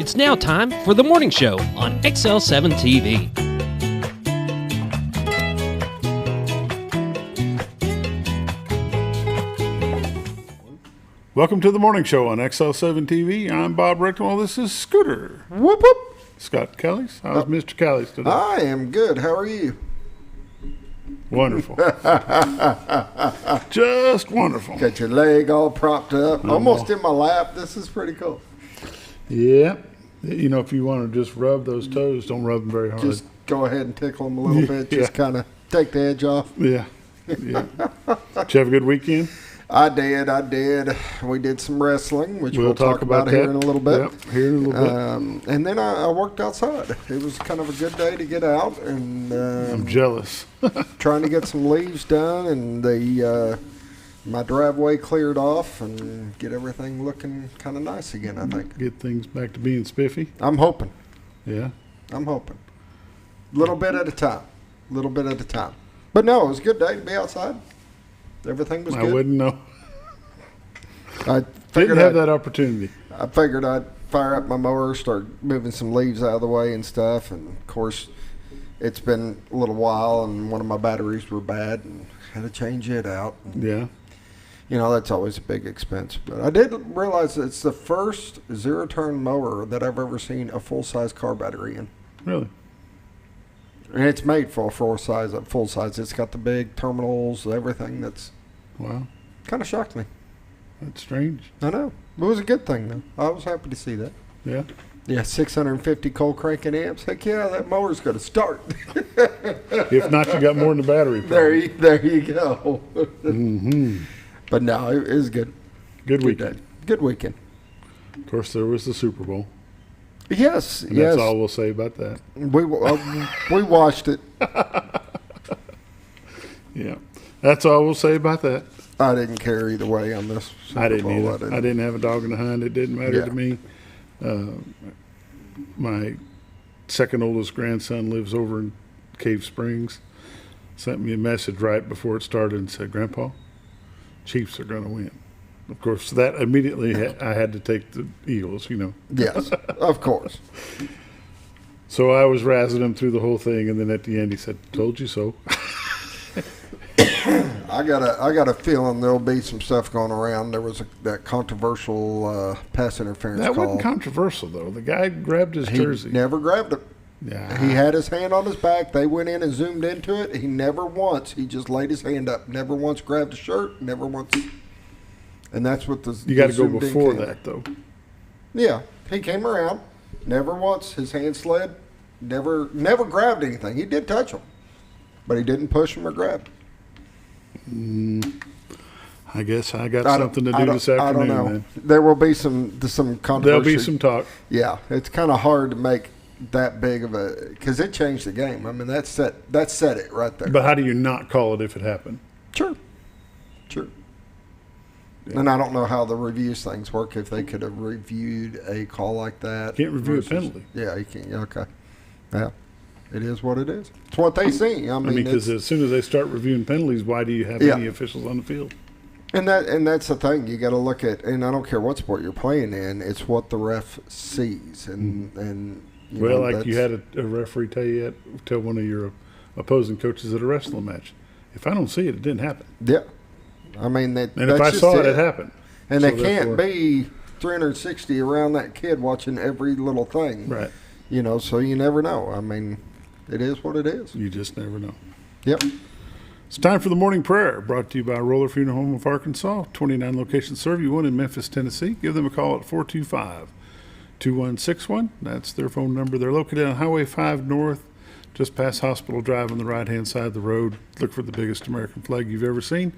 It's now time for the morning show on XL7-TV. Welcome to the morning show on XL7-TV. I'm Bob Rector. This is Scooter. Whoop, whoop. Scott Callies. How's Mr. Callies today? I am good. How are you? Wonderful. Just wonderful. Got your leg all propped up. Almost in my lap. This is pretty cool. Yeah. You know, if you want to just rub those toes, don't rub them very hard. Just go ahead and tickle them a little bit. Just kind of take the edge off. Yeah. Did you have a good weekend? I did. We did some wrestling, which we'll talk about that here in a little bit. Yep, here in a little bit. And then I worked outside. It was kind of a good day to get out. And I'm jealous. trying to get some leaves done and my driveway cleared off and get everything looking kind of nice again, I think. Get things back to being spiffy. I'm hoping. Yeah. I'm hoping. Little bit at a time. But no, it was a good day to be outside. Everything was good. I wouldn't know. I Didn't have that opportunity. I figured I'd fire up my mower, start moving some leaves out of the way and stuff. And, of course, it's been a little while, and one of my batteries were bad and had to change it out. Yeah. You know, that's always a big expense. But I did realize it's the first zero-turn mower that I've ever seen a full-size car battery in. Really? And it's made for a full size. It's got the big terminals, everything. That's Wow. kind of shocked me. That's strange. I know. It was a good thing, though. I was happy to see that. Yeah. Yeah, 650 cold cranking amps. Heck yeah, that mower's going to start. If not, you got more in the battery. There you go. Mm-hmm. But no, it was good. Good weekend. Day. Good weekend. Of course, there was the Super Bowl. Yes, And yes. That's all we'll say about that. We watched it. Yeah. That's all we'll say about that. I didn't care either way on this Super I didn't Bowl. either. I didn't have a dog in the hunt. It didn't matter to me. My second oldest grandson lives over in Cave Springs. Sent me a message right before it started and said, "Grandpa, Chiefs are going to win." Of course, that immediately I had to take the Eagles, you know. Yes, of course. So I was razzing him through the whole thing, and then at the end he said, "Told you so." I got a feeling there'll be some stuff going around. There was that controversial pass interference That call. wasn't controversial, though. The guy grabbed his jersey. He never grabbed it. Yeah. He had his hand on his back. They went in and zoomed into it. He never once. He just laid his hand up. Never once grabbed a shirt. Never once. And that's what the You got to go zoomed in before camera. that, though. Yeah, he came around. Never once. His hand slid. Never grabbed anything. He did touch him, but he didn't push him or grab. I guess I got something to do this afternoon. I don't know. Man. There will be some controversy. There'll be some talk. Yeah, it's kind of hard to make that big of a because it changed the game. I mean, that set it right there. But how do you not call it if it happened? Sure. Yeah. And I don't know how the reviews things work. If they could have reviewed a call like that, Can't review a penalty. Yeah, you can't. Okay. Yeah. It is what it is. It's what they see. I mean, because as soon as they start reviewing penalties, why do you have any officials on the field? And that's the thing. You got to look at, and I don't care what sport you're playing in. It's what the ref sees, and you had a referee tell one of your opposing coaches at a wrestling match, if I don't see it, it didn't happen. Yeah, I mean and if I saw it, it happened. And so they can't be 360 around that kid watching every little thing, right? You know, so you never know. I mean. It is what it is. You just never know. Yep. It's time for the morning prayer, brought to you by Roller Funeral Home of Arkansas. 29 locations serve you, one in Memphis, Tennessee. Give them a call at 425-2161. That's their phone number. They're located on Highway 5 North, just past Hospital Drive on the right-hand side of the road. Look for the biggest American flag you've ever seen.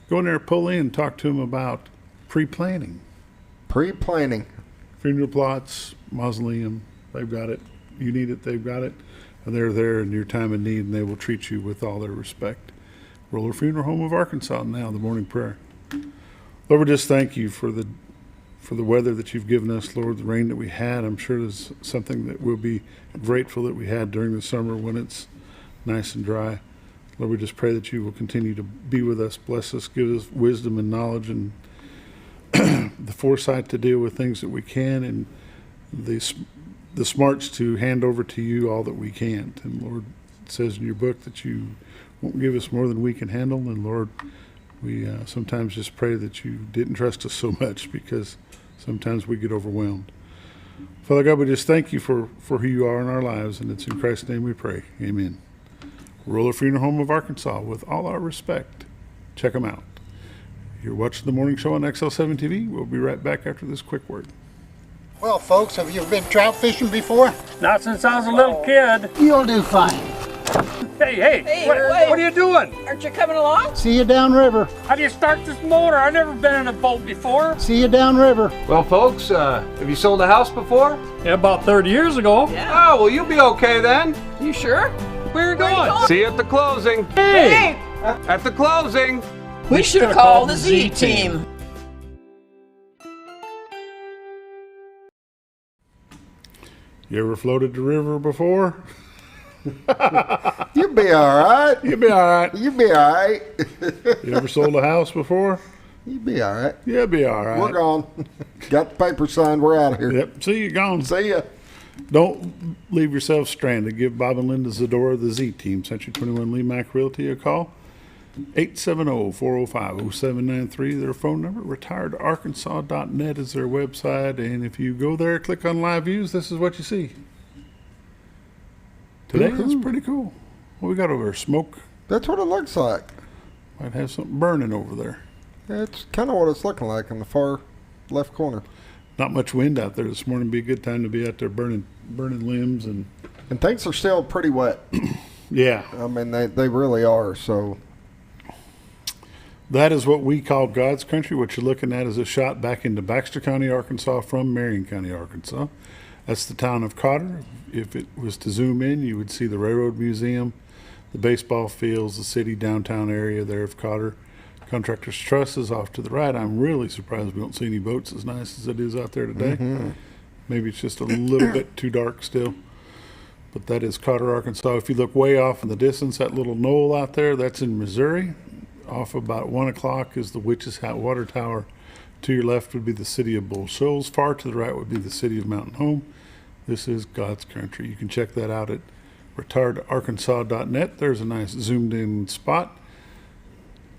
Go in there, pull in, and talk to them about pre-planning. Pre-planning. Funeral plots, mausoleum, they've got it. You need it, they've got it. And they're there in your time of need, and they will treat you with all their respect. Roller Funeral Home of Arkansas. Now, the morning prayer. Lord, we just thank you for the weather that you've given us, Lord, the rain that we had. I'm sure there's something that we'll be grateful that we had during the summer when it's nice and dry. Lord, we just pray that you will continue to be with us, bless us, give us wisdom and knowledge and the foresight to deal with things that we can, and the the smarts to hand over to you all that we can't. And Lord, it says in your book that you won't give us more than we can handle. And Lord, we sometimes just pray that you didn't trust us so much, because sometimes we get overwhelmed. Father God, we just thank you for who you are in our lives, and it's in Christ's name we pray. Amen. Roller Funeral Home of Arkansas, with all our respect. Check them out. You're watching the morning show on XL7-TV. We'll be right back after this quick word. Well, folks, have you been trout fishing before? Not since I was a little kid. You'll do fine. Hey, what are you doing? Aren't you coming along? See you downriver. How do you start this motor? I've never been in a boat before. See you downriver. Well, folks, have you sold a house before? Yeah, about 30 years ago. Yeah. Oh, well, you'll be okay then. You sure? Where are you going? See you at the closing. Hey! At the closing. We should have called the Z-Team. You ever floated the river before? You'll be all right. You'll be all right. You'll be all right. You ever sold a house before? You'll be all right. You'll be all right. We're gone. Got the paper signed. We're out of here. Yep. See you gone. See ya. Don't leave yourself stranded. Give Bob and Linda Zadora, the Z-Team, Century 21 Lee Mack Realty, a call. 870-405-0793, their phone number. Retiredarkansas.net is their website. And if you go there, click on live views, this is what you see. Today is pretty cool. What we got over there? Smoke? That's what it looks like. Might have something burning over there. It's kind of what it's looking like in the far left corner. Not much wind out there this morning. Be a good time to be out there burning limbs. And things are still pretty wet. yeah. I mean, they really are. So that is what we call God's country. What you're looking at is a shot back into Baxter County, Arkansas from Marion County, Arkansas. That's the town of Cotter. If it was to zoom in, you would see the Railroad Museum, the baseball fields, the city downtown area there of Cotter. Contractors Trust is off to the right. I'm really surprised we don't see any boats as nice as it is out there today. Mm-hmm. Maybe it's just a little bit too dark still. But that is Cotter, Arkansas. If you look way off in the distance, that little knoll out there, that's in Missouri. Off about 1 o'clock is the Witch's Hat Water Tower. To your left would be the city of Bull Shoals. Far to the right would be the city of Mountain Home. This is God's country. You can check that out at retiredarkansas.net. There's a nice zoomed in spot.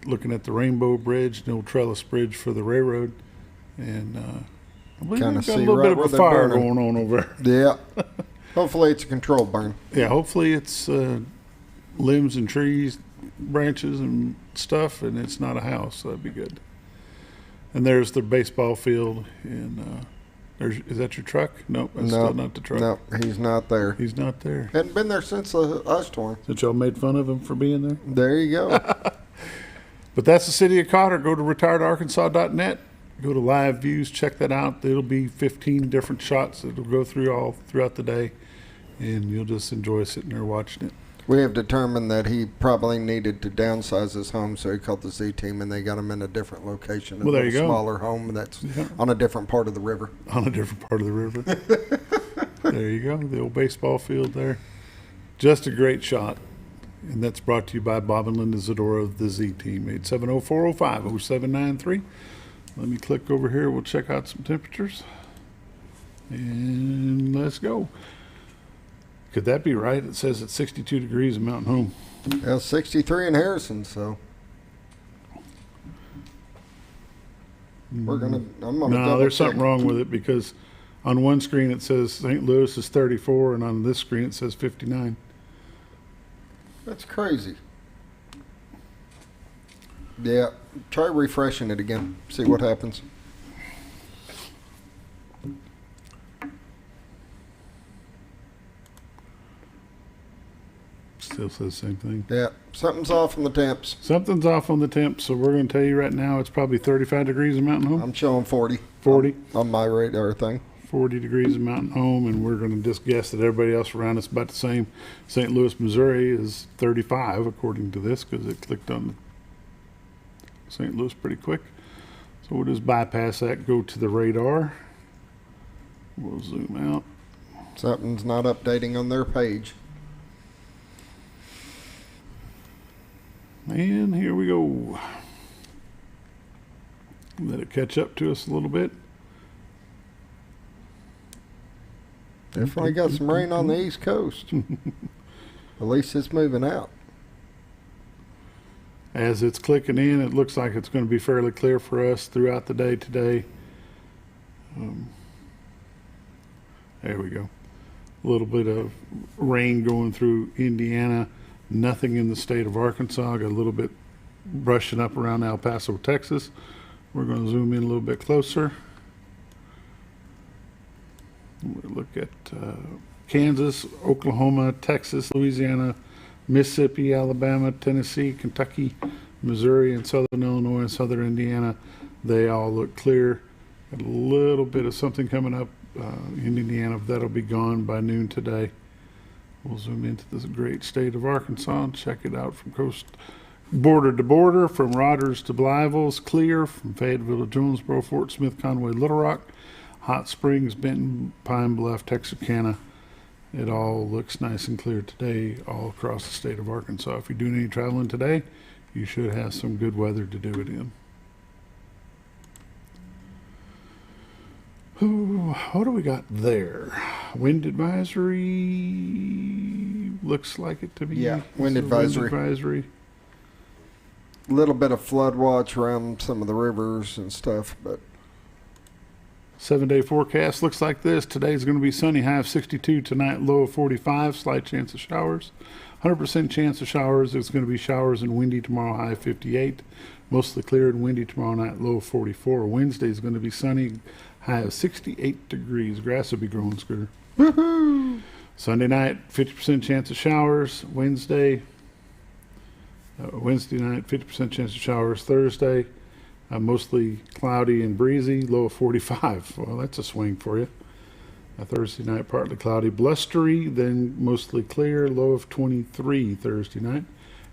Looking at the Rainbow Bridge, the old trellis bridge for the railroad. And I believe we've got a little bit of a fire going on over there. Yeah. Hopefully it's a controlled burn. Yeah, hopefully it's limbs and trees, branches and stuff, and it's not a house. So that'd be good. And there's the baseball field. And is that your truck? Nope, that's still not the truck. No, he's not there. He's not there. Hadn't been there since the ice storm. Since y'all made fun of him for being there? There you go. But that's the city of Cotter. Go to retiredarkansas.net. Go to live views. Check that out. It'll be 15 different shots that'll go through all throughout the day. And you'll just enjoy sitting there watching it. We have determined that he probably needed to downsize his home, so he called the Z-Team, and they got him in a different location. Well, there you go. A smaller home that's on a different part of the river. On a different part of the river. There you go. The old baseball field there. Just a great shot. And that's brought to you by Bob and Linda Zadora of the Z-Team. 870-405-0793. Let me click over here. We'll check out some temperatures. And let's go. Could that be right? It says it's 62 degrees in Mountain Home. Yeah, 63 in Harrison, so I'm gonna No, there's something wrong with it, because on one screen it says St. Louis is 34, and on this screen it says 59. That's crazy. Yeah, try refreshing it again. See what happens. Still says the same thing. Yeah, something's off on the temps. Something's off on the temps, so we're going to tell you right now it's probably 35 degrees in Mountain Home. I'm showing 40. 40? On my radar thing. 40 degrees in Mountain Home, and we're going to just guess that everybody else around us about the same. St. Louis, Missouri is 35, according to this, because it clicked on St. Louis pretty quick. So we'll just bypass that, go to the radar. We'll zoom out. Something's not updating on their page. And here we go. Let it catch up to us a little bit. Definitely got some rain on the East Coast. At least it's moving out. As it's clicking in, it looks like it's going to be fairly clear for us throughout the day today. There we go. A little bit of rain going through Indiana. Nothing in the state of Arkansas. Got a little bit brushing up around El Paso, Texas. We're going to zoom in a little bit closer. We'll look at Kansas, Oklahoma, Texas, Louisiana, Mississippi, Alabama, Tennessee, Kentucky, Missouri, and southern Illinois and southern Indiana. They all look clear. Got a little bit of something coming up in Indiana. That'll be gone by noon today. We'll zoom into this great state of Arkansas and check it out from coast border to border, from Rogers to Blytheville's clear, from Fayetteville to Jonesboro, Fort Smith, Conway, Little Rock, Hot Springs, Benton, Pine Bluff, Texarkana. It all looks nice and clear today all across the state of Arkansas. If you're doing any traveling today, you should have some good weather to do it in. Ooh, what do we got there? Wind advisory looks like it to be. Yeah, wind advisory. A little bit of flood watch around some of the rivers and stuff, but 7-day forecast looks like this. Today's going to be sunny, high of 62. Tonight, low of 45. Slight chance of showers. 100% chance of showers. It's going to be showers and windy tomorrow, high of 58. Mostly clear and windy tomorrow night, low of 44. Wednesday is going to be sunny, high of 68 degrees. Grass will be growing, Scooter. woohoo! Sunday night, 50% chance of showers. Wednesday night, 50% chance of showers. Thursday, mostly cloudy and breezy, low of 45. Well, that's a swing for you. Thursday night, partly cloudy, blustery, then mostly clear, low of 23 Thursday night.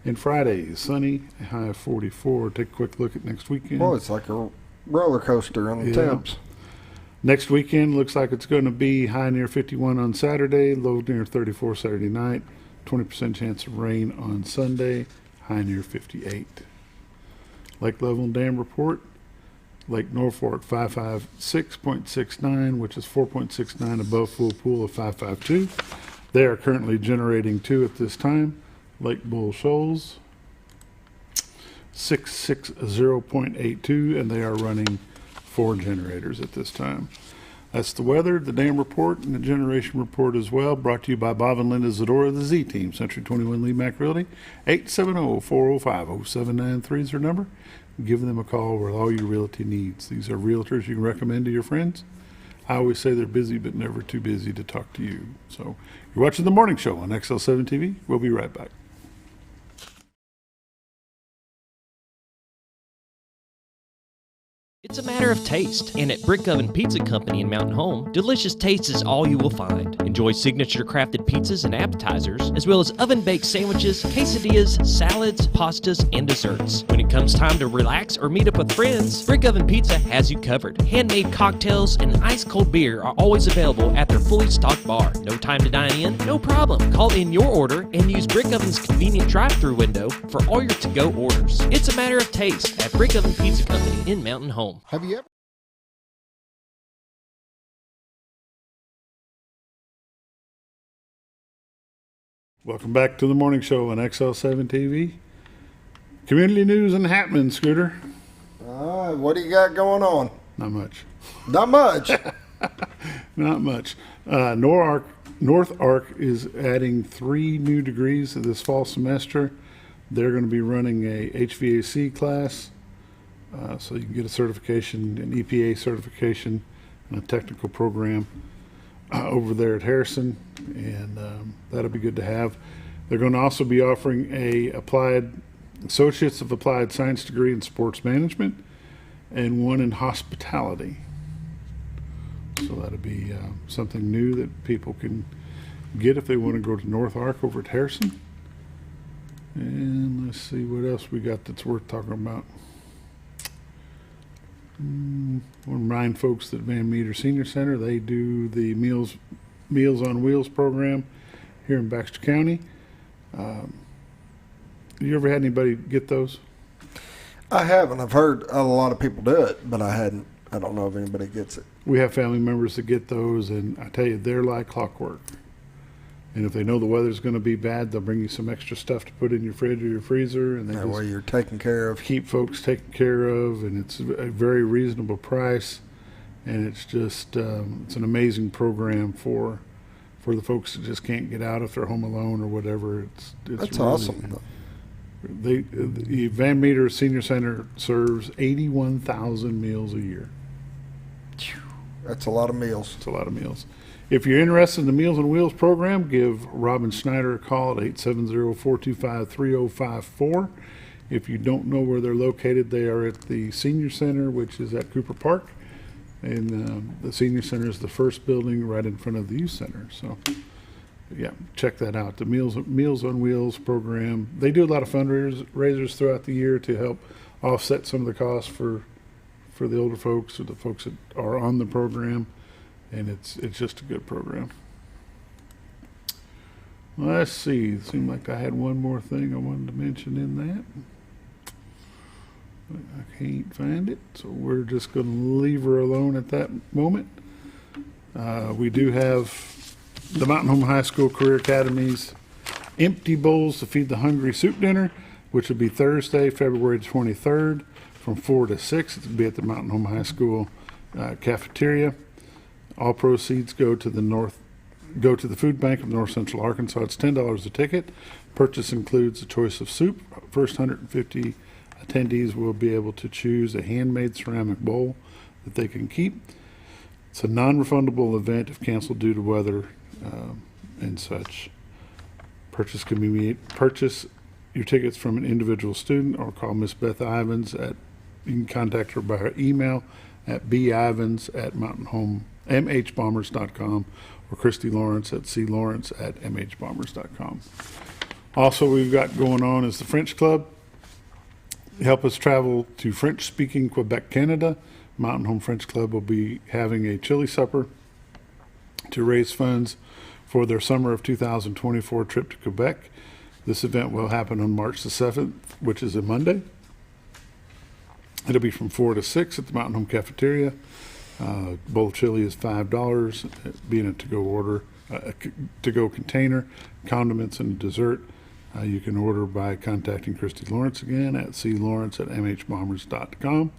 And Friday, sunny, high of 44. Take a quick look at next weekend. Well, it's like a roller coaster on the temps. Next weekend looks like it's going to be high near 51 on Saturday, low near 34 Saturday night, 20% chance of rain on Sunday, high near 58. Lake level and dam report. Lake Norfolk 556.69, which is 4.69 above full pool of 552. They are currently generating 2 at this time. Lake Bull Shoals 660.82, and they are running 4 generators at this time. That's the weather, the dam report, and the generation report as well. Brought to you by Bob and Linda Zadora, the Z Team, Century 21 Lee Mack Realty. 870-405-0793 is their number. Give them a call with all your realty needs. These are realtors you can recommend to your friends. I always say they're busy, but never too busy to talk to you. So you're watching The Morning Show on XL7-TV. We'll be right back. It's a matter of taste, and at Brick Oven Pizza Company in Mountain Home, delicious taste is all you will find. Enjoy signature crafted pizzas and appetizers, as well as oven-baked sandwiches, quesadillas, salads, pastas, and desserts. When it comes time to relax or meet up with friends, Brick Oven Pizza has you covered. Handmade cocktails and ice-cold beer are always available at their fully stocked bar. No time to dine in? No problem. Call in your order and use Brick Oven's convenient drive-thru window for all your to-go orders. It's a matter of taste at Brick Oven Pizza Company in Mountain Home. Have you ever? Welcome back to The Morning Show on XL7-TV. Community news and happenings, Scooter. What do you got going on? Not much. Not much. Not much. North Arc is adding 3 new degrees this fall semester. They're going to be running a HVAC class, so you can get a certification, an EPA certification, and a technical program over there at Harrison, and that'll be good to have. They're going to also be offering a Associates of Applied Science degree in sports management and one in hospitality. So that'll be something new that people can get if they want to go to North Arc over at Harrison. And let's see what else we got that's worth talking about. I want to remind folks that Van Meter Senior Center, they do the Meals on Wheels program here in Baxter County. You ever had anybody get those? I haven't. I've heard a lot of people do it, but I hadn't I don't know if anybody gets it. We have family members that get those, and I tell you, they're like clockwork. And if they know the weather's going to be bad, they'll bring you some extra stuff to put in your fridge or your freezer, and they That just way you're taken care of. keep folks taken care of, and it's a very reasonable price. And it's just it's an amazing program for the folks that just can't get out if they're home alone or whatever. It's That's really, awesome. The Van Meter Senior Center serves 81,000 meals a year. That's a lot of meals. It's a lot of meals. If you're interested in the Meals on Wheels program, give Robin Schneider a call at 870-425-3054. If you don't know where they're located, they are at the Senior Center, which is at Cooper Park. And the Senior Center is the first building right in front of the Youth Center. So, yeah, check that out. The Meals on Wheels program. They do a lot of fundraisers throughout the year to help offset some of the costs for the older folks or the folks that are on the program. And it's just a good program. Let's see. It seemed like I had one more thing I wanted to mention in that. But I can't find it, so we're just going to leave her alone at that moment. We do have the Mountain Home High School Career Academy's Empty Bowls to Feed the Hungry Soup Dinner, which will be Thursday, February 23rd from 4 to 6. It'll be at the Mountain Home High School cafeteria. All proceeds go to the Food Bank of North Central Arkansas. It's $10 a ticket. Purchase includes a choice of soup. First 150 attendees will be able to choose a handmade ceramic bowl that they can keep. It's a non-refundable event if canceled due to weather and such. Purchase your tickets from an individual student or call Miss Beth Ivins you can contact her by her email at bivins@mhbombers.com or Christy Lawrence at clawrence@mhbombers.com. Also, we've got going on is the French Club. Help us travel to French-speaking Quebec, Canada. Mountain Home French Club will be having a chili supper to raise funds for their summer of 2024 trip to Quebec. This event will happen on March the 7th, which is a Monday. It'll be from 4 to 6 at the Mountain Home Cafeteria. Bowl chili is $5, being a to-go order, to-go container, condiments, and dessert. You can order by contacting Christy Lawrence again at clawrence@mhbombers.com,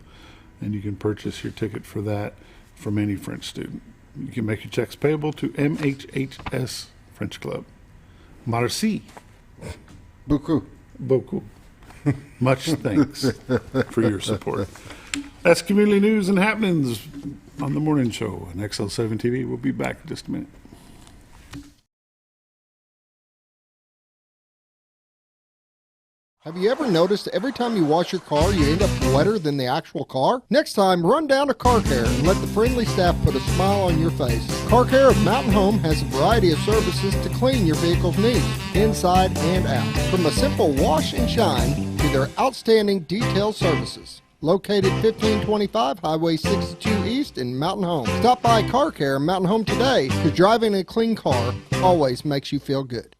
and you can purchase your ticket for that from any French student. You can make your checks payable to MHHS French Club. Merci Beaucoup. beaucoup. Much thanks for your support. That's community news and happenings on the morning show. And XL7-TV will be back in just a minute. Have you ever noticed every time you wash your car, you end up wetter than the actual car? Next time, run down to Car Care and let the friendly staff put a smile on your face. Car Care of Mountain Home has a variety of services to clean your vehicle's needs, inside and out. From a simple wash and shine to their outstanding detail services. Located 1525 Highway 62 East in Mountain Home. Stop by Car Care Mountain Home today, because driving a clean car always makes you feel good.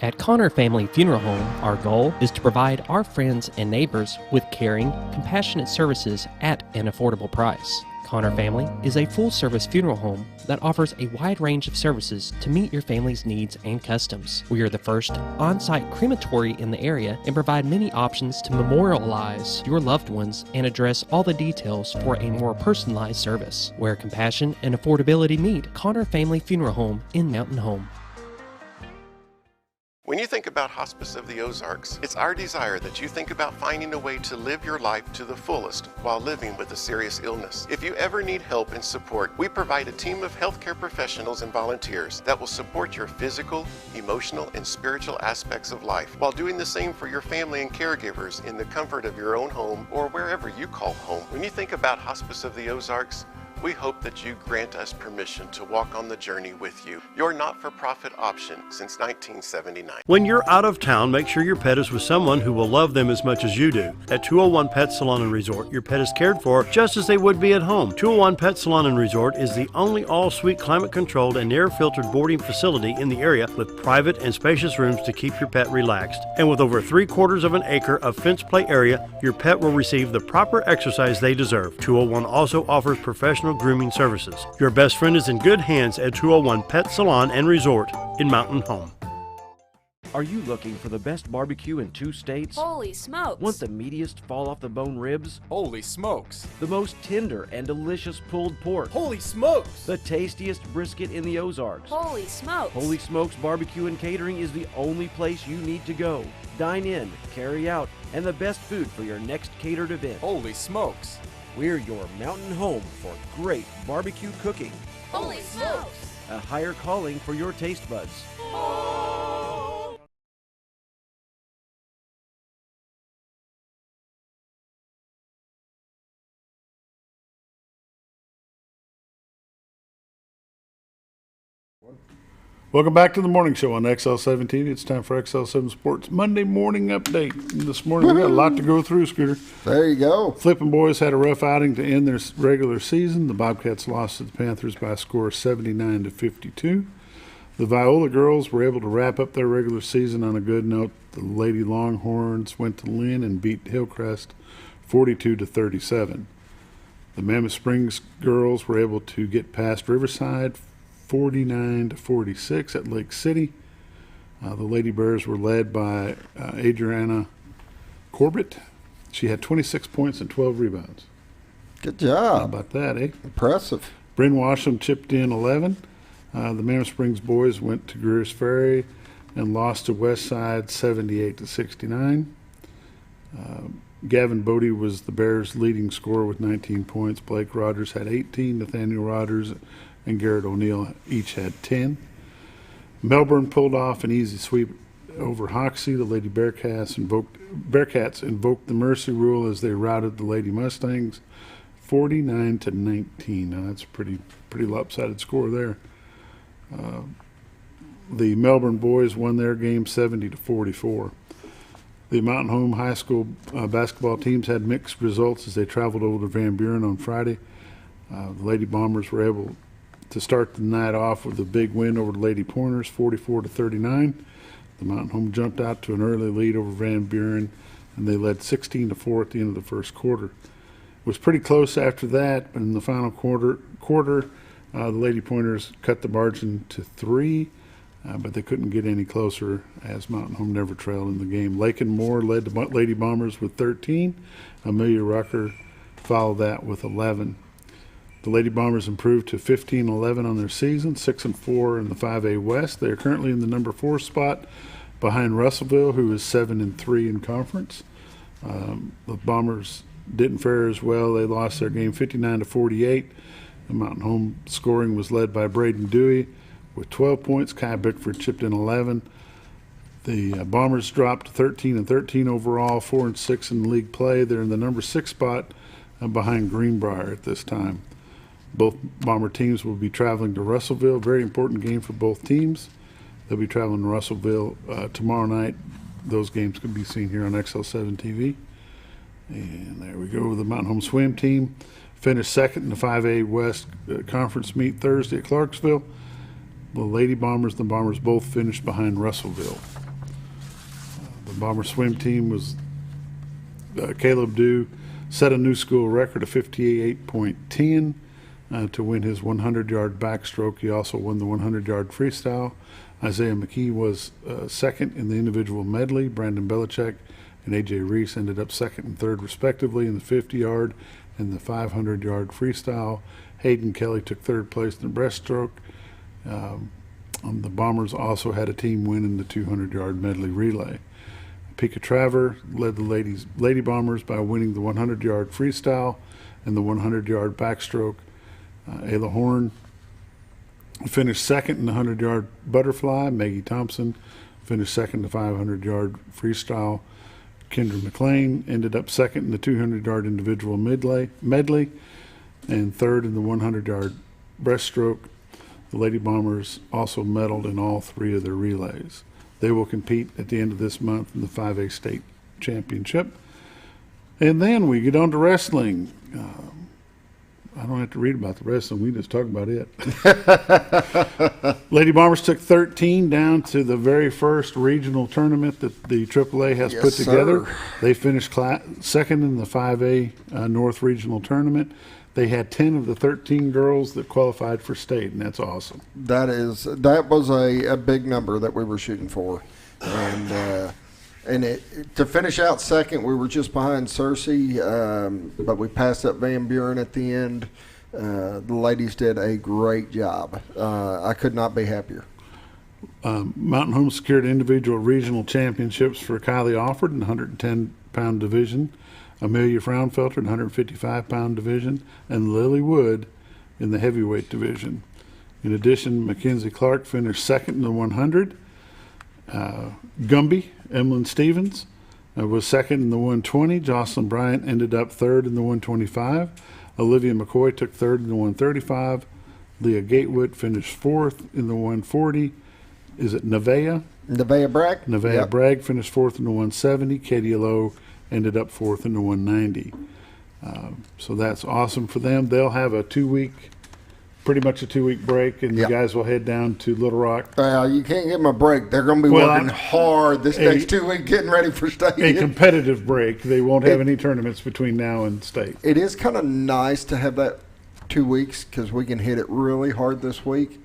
At Connor Family Funeral Home, our goal is to provide our friends and neighbors with caring, compassionate services at an affordable price. Connor Family is a full-service funeral home that offers a wide range of services to meet your family's needs and customs. We are the first on-site crematory in the area and provide many options to memorialize your loved ones and address all the details for a more personalized service. Where compassion and affordability meet, Connor Family Funeral Home in Mountain Home. When you think about Hospice of the Ozarks, it's our desire that you think about finding a way to live your life to the fullest while living with a serious illness. If you ever need help and support, we provide a team of healthcare professionals and volunteers that will support your physical, emotional, and spiritual aspects of life while doing the same for your family and caregivers in the comfort of your own home or wherever you call home. When you think about Hospice of the Ozarks, we hope that you grant us permission to walk on the journey with you. Your not-for-profit option since 1979. When you're out of town, make sure your pet is with someone who will love them as much as you do. At 201 Pet Salon and Resort, your pet is cared for just as they would be at home. 201 Pet Salon and Resort is the only all-suite climate-controlled and air-filtered boarding facility in the area with private and spacious rooms to keep your pet relaxed. And with over 3/4 of an acre of fenced play area, your pet will receive the proper exercise they deserve. 201 also offers professional grooming services. Your best friend is in good hands at 201 Pet Salon and Resort in Mountain Home. Are you looking for the best barbecue in 2 states? Holy smokes! Want the meatiest fall-off-the-bone ribs? Holy smokes! The most tender and delicious pulled pork? Holy smokes! The tastiest brisket in the Ozarks? Holy smokes! Holy Smokes Barbecue and Catering is the only place you need to go. Dine in, carry out, and the best food for your next catered event. Holy smokes! We're your mountain home for great barbecue cooking. Holy smokes! A higher calling for your taste buds. Welcome back to the morning show on XL7-TV. It's time for XL7 Sports Monday morning update. This morning we got a lot to go through, Scooter. There you go. Flippin' Boys had a rough outing to end their regular season. The Bobcats lost to the Panthers by a score of 79-52. The Viola girls were able to wrap up their regular season on a good note. The Lady Longhorns went to Lynn and beat Hillcrest 42-37. The Mammoth Springs girls were able to get past Riverside 49-46 at Lake City. The Lady Bears were led by Adriana Corbett. She had 26 points and 12 rebounds. Good job. How about that, eh? Impressive. Bryn Washam chipped in 11. The Mammoth Springs boys went to Greer's Ferry and lost to Westside 78-69. Gavin Bodie was the Bears' leading scorer with 19 points. Blake Rogers had 18. Nathaniel Rogers and Garrett O'Neill each had 10. Melbourne pulled off an easy sweep over Hoxie. The Lady Bearcats invoked the mercy rule as they routed the Lady Mustangs 49-19. Now that's a pretty lopsided score there. The Melbourne boys won their game 70-44. The Mountain Home High School basketball teams had mixed results as they traveled over to Van Buren on Friday. The Lady Bombers were able to start the night off with a big win over the Lady Pointers, 44-39. The Mountain Home jumped out to an early lead over Van Buren, and they led 16-4 at the end of the first quarter. It was pretty close after that, but in the final quarter, the Lady Pointers cut the margin to 3, but they couldn't get any closer as Mountain Home never trailed in the game. Lake and Moore led the Lady Bombers with 13. Amelia Rucker followed that with 11. The Lady Bombers improved to 15-11 on their season, 6-4 in the 5A West. They are currently in the number 4 spot behind Russellville, who is 7-3 in conference. The Bombers didn't fare as well. They lost their game 59-48. The Mountain Home scoring was led by Braden Dewey with 12 points. Kai Bickford chipped in 11. The Bombers dropped to 13-13 overall, 4-6 in league play. They're in the number 6 spot behind Greenbrier at this time. Both Bomber teams will be traveling to Russellville. Very important game for both teams. They'll be traveling to Russellville tomorrow night. Those games can be seen here on XL7-TV. And there we go. The Mountain Home swim team finished second in the 5A West Conference meet Thursday at Clarksville. The Lady Bombers and the Bombers both finished behind Russellville. The Bomber swim team was Caleb Dew set a new school record of 58.10 to win his 100-yard backstroke. He also won the 100-yard freestyle. Isaiah McKee was second in the individual medley. Brandon Belichick and A.J. Reese ended up second and third, respectively, in the 50-yard and the 500-yard freestyle. Hayden Kelly took third place in the breaststroke. The Bombers also had a team win in the 200-yard medley relay. Pika Traver led the Lady Bombers by winning the 100-yard freestyle and the 100-yard backstroke. Ayla Horn finished second in the 100-yard butterfly. Maggie Thompson finished second in the 500-yard freestyle. Kendra McLean ended up second in the 200-yard individual medley. and third in the 100-yard breaststroke. The Lady Bombers also medaled in all 3 of their relays. They will compete at the end of this month in the 5A state championship. And then we get on to wrestling. I don't have to read about the wrestling. We just talk about it. Lady Bombers took 13 down to the very first regional tournament that the AAA has put together. They finished second in the 5A North Regional Tournament. They had 10 of the 13 girls that qualified for state, and that's awesome. That was a big number that we were shooting for. And to finish out second, we were just behind Cersei, but we passed up Van Buren at the end. The ladies did a great job. I could not be happier. Mountain Home secured individual regional championships for Kylie Alford in the 110-pound division, Amelia Fraunfelter in the 155-pound division, and Lily Wood in the heavyweight division. In addition, Mackenzie Clark finished second in the 100. Gumby, Emlyn Stevens, was second in the 120. Jocelyn Bryant ended up third in the 125. Olivia McCoy took third in the 135. Leah Gatewood finished fourth in the 140. Is it Nevaeh? Nevaeh Bragg? Nevaeh Bragg finished fourth in the 170. Katie Lowe ended up fourth in the 190. So that's awesome for them. They'll have pretty much a 2-week break, and the guys will head down to Little Rock. You can't give them a break. They're going to be working hard this next 2 weeks, getting ready for state. A competitive break. They won't have any tournaments between now and state. It is kind of nice to have that 2 weeks because we can hit it really hard this week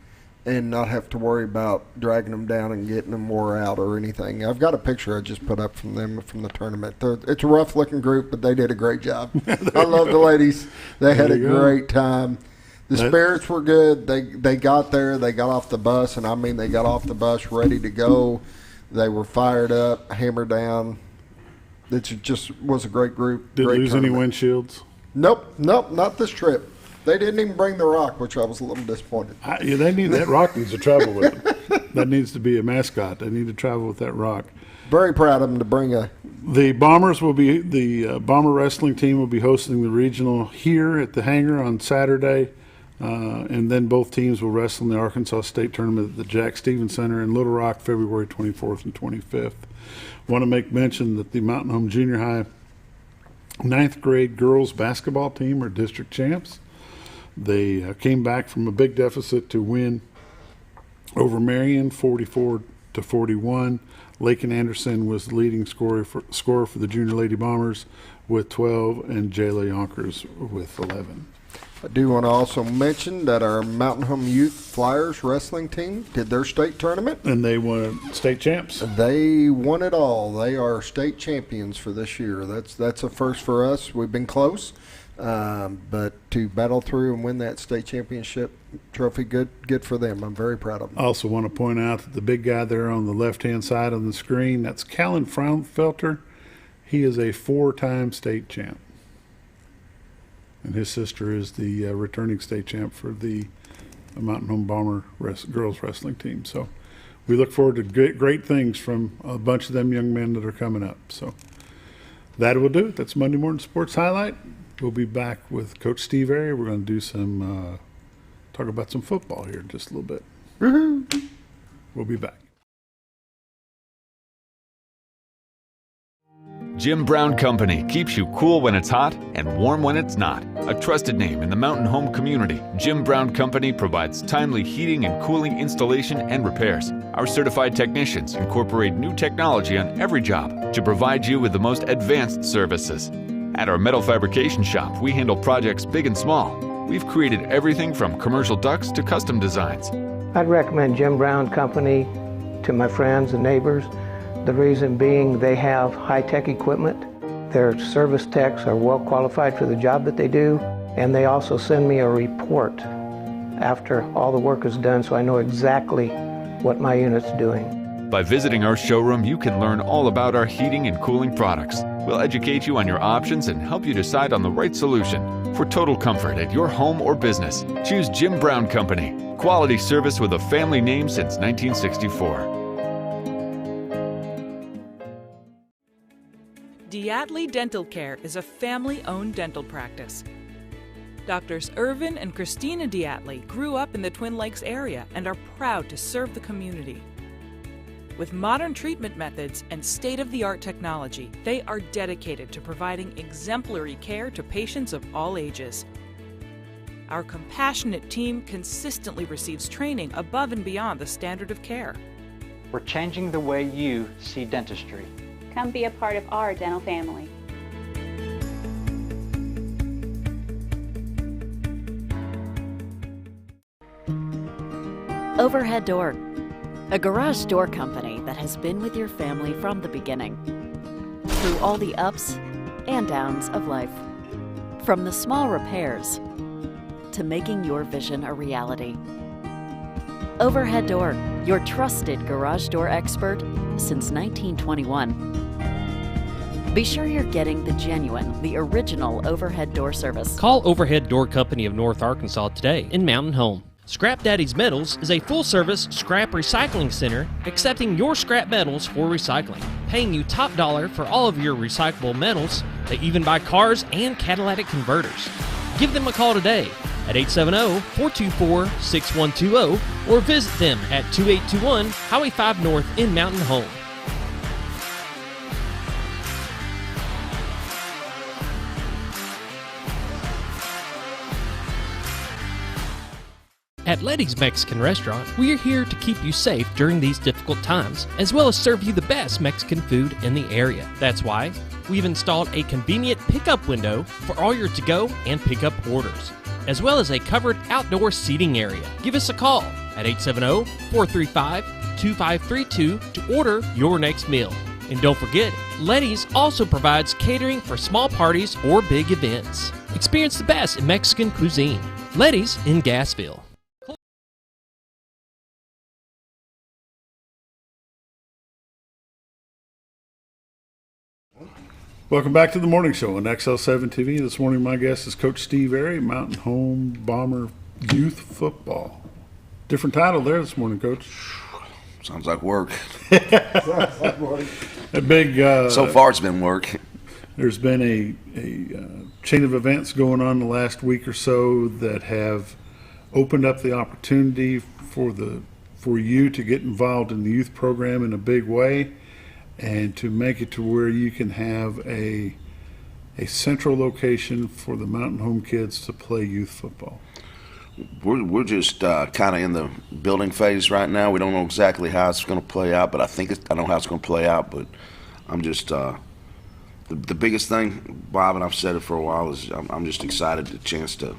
and not have to worry about dragging them down and getting them wore out or anything. I've got a picture I just put up from them from the tournament. It's a rough-looking group, but they did a great job. I love the ladies. They had a great time. The spirits were good. They got there. They got off the bus, and I mean they got off the bus ready to go. They were fired up, hammered down. It just was a great group. Did lose any windshields? Nope, not this trip. They didn't even bring the rock, which I was a little disappointed. That rock needs to travel with them. That needs to be a mascot. They need to travel with that rock. Very proud of them to bring The Bombers the Bomber wrestling team will be hosting the regional here at the hangar on Saturday. And then both teams will wrestle in the Arkansas State Tournament at the Jack Stevens Center in Little Rock, February 24th and 25th. Want to make mention that the Mountain Home Junior High 9th grade girls basketball team are district champs. They came back from a big deficit to win over Marion 44-41. Lakin Anderson was the leading scorer for the Junior Lady Bombers with 12 and Jayla Yonkers with 11. I do want to also mention that our Mountain Home Youth Flyers wrestling team did their state tournament. And they won state champs. They won it all. They are state champions for this year. That's a first for us. We've been close. But to battle through and win that state championship trophy, good for them. I'm very proud of them. I also want to point out that the big guy there on the left-hand side on the screen, that's Callan Fraunfelter. He is a 4-time state champ. And his sister is the returning state champ for the Mountain Home Bomber girls wrestling team. So we look forward to great things from a bunch of them young men that are coming up. So that will do it. That's Monday Morning Sports Highlight. We'll be back with Coach Steve Airy. We're going to do some talk about some football here in just a little bit. Woohoo! We'll be back. Jim Brown Company keeps you cool when it's hot and warm when it's not. A trusted name in the mountain home community, Jim Brown Company provides timely heating and cooling installation and repairs. Our certified technicians incorporate new technology on every job to provide you with the most advanced services. At our metal fabrication shop, we handle projects big and small. We've created everything from commercial ducts to custom designs. I'd recommend Jim Brown Company to my friends and neighbors. The reason being they have high-tech equipment. Their service techs are well qualified for the job that they do, and they also send me a report after all the work is done so I know exactly what my unit's doing. By visiting our showroom, you can learn all about our heating and cooling products. We'll educate you on your options and help you decide on the right solution. For total comfort at your home or business, choose Jim Brown Company. Quality service with a family name since 1964. Diatley Dental Care is a family-owned dental practice. Doctors Irvin and Christina Diatley grew up in the Twin Lakes area and are proud to serve the community. With modern treatment methods and state-of-the-art technology, they are dedicated to providing exemplary care to patients of all ages. Our compassionate team consistently receives training above and beyond the standard of care. We're changing the way you see dentistry. Come be a part of our dental family. Overhead Door, a garage door company that has been with your family from the beginning, through all the ups and downs of life. From the small repairs to making your vision a reality. Overhead Door, your trusted garage door expert since 1921. Be sure you're getting the genuine, the original overhead door service. Call Overhead Door Company of North Arkansas today in Mountain Home. Scrap Daddy's Metals is a full-service scrap recycling center accepting your scrap metals for recycling, paying you top dollar for all of your recyclable metals. They even buy cars and catalytic converters. Give them a call today at 870-424-6120 or visit them at 2821 Highway 5 North in Mountain Home. At Letty's Mexican Restaurant, we are here to keep you safe during these difficult times, as well as serve you the best Mexican food in the area. That's why we've installed a convenient pickup window for all your to-go and pickup orders, as well as a covered outdoor seating area. Give us a call at 870-435-2532 to order your next meal. And don't forget, Letty's also provides catering for small parties or big events. Experience the best in Mexican cuisine. Letty's in Gassville. Welcome back to the morning show on XL7-TV. This morning my guest is Coach Steve Airy, Mountain Home Bomber Youth Football. Different title there this morning, Coach. Sounds like work. A big. So far, it's been work. There's been a chain of events going on the last week or so that have opened up the opportunity for you to get involved in the youth program in a big way, and to make it to where you can have a central location for the Mountain Home kids to play youth football. We're just kind of in the building phase right now. We don't know exactly how it's going to play out, but I know how it's going to play out. But I'm just the biggest thing, Bob, and I've said it for a while, is I'm just excited the chance to.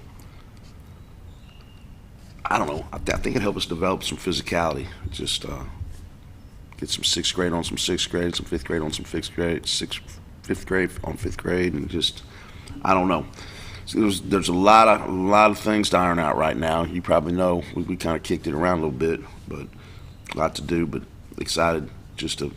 I don't know. I think it helps us develop some physicality. Just get some sixth grade on some sixth grade, some fifth grade on some fifth grade, fifth grade on fifth grade, and just I don't know. So there's a lot of things to iron out right now. You probably know we kind of kicked it around a little bit, but a lot to do. But excited just to